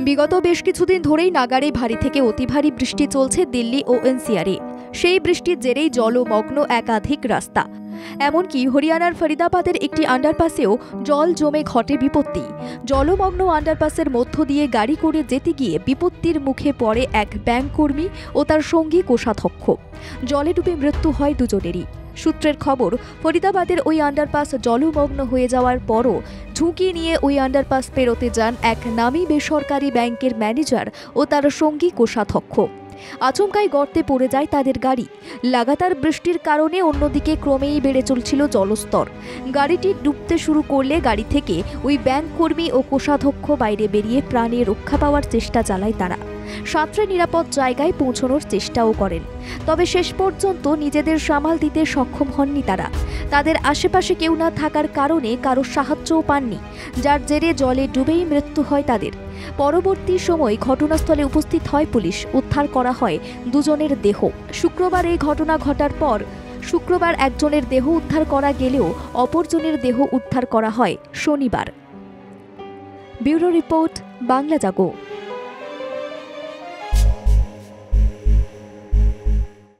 বিগত বেশ কিছুদিন ধরেই নাগারে ভারী থেকে অতি ভারী বৃষ্টি চলছে দিল্লি ও এনসিআরে। সেই বৃষ্টির জেরেই জলমগ্ন একাধিক রাস্তা। এমনকি হরিয়ানার ফরিদাবাদের একটি আন্ডারপাসেও জল জমে ঘটে বিপত্তি। জলমগ্ন আন্ডারপাসের মধ্য দিয়ে গাড়ি করে যেতে গিয়ে বিপত্তির মুখে পড়ে এক ব্যাংক কর্মী ও তার সঙ্গী কোষাধ্যক্ষ। জলে ডুবে মৃত্যু হয় দুজনেরই। সূত্রের খবর, ফরিদাবাদের ওই আন্ডারপাস জলমগ্ন হয়ে যাওয়ার পরও ঝুঁকি নিয়ে ওই আন্ডারপাস পেরোতে যান এক নামী বেসরকারি ব্যাংকের ম্যানেজার ও তার সঙ্গী কোষাধ্যক্ষ। আচমকাই গর্তে পড়ে যায় তাদের গাড়ি। লাগাতার বৃষ্টির কারণে অন্যদিকে ক্রমেই বেড়ে চলছিল জলস্তর। গাড়িটি ডুবতে শুরু করলে গাড়ি থেকে ওই ব্যাংক কর্মী ও কোষাধ্যক্ষ বাইরে বেরিয়ে প্রাণে রক্ষা পাওয়ার চেষ্টা চালায় তারা। সাঁতরে নিরাপদ জায়গায় পৌঁছানোর চেষ্টাও করেন, তবে শেষ পর্যন্ত নিজেদের সামাল দিতে সক্ষম হননি তারা। তাদের আশেপাশে কেউ না থাকার কারণে কারো সাহায্যও পাননি, যার জেরে জলে ডুবেই মৃত্যু হয় তাদের। পরবর্তী সময় ঘটনাস্থলে উপস্থিত হয় পুলিশ। উদ্ধার করা হয় দুজনের দেহ। শুক্রবার এই ঘটনা ঘটার পর শুক্রবার একজনের দেহ উদ্ধার করা গেলেও অপরজনের দেহ উদ্ধার করা হয় শনিবার। ব্যুরো রিপোর্ট, বাংলা জাগো।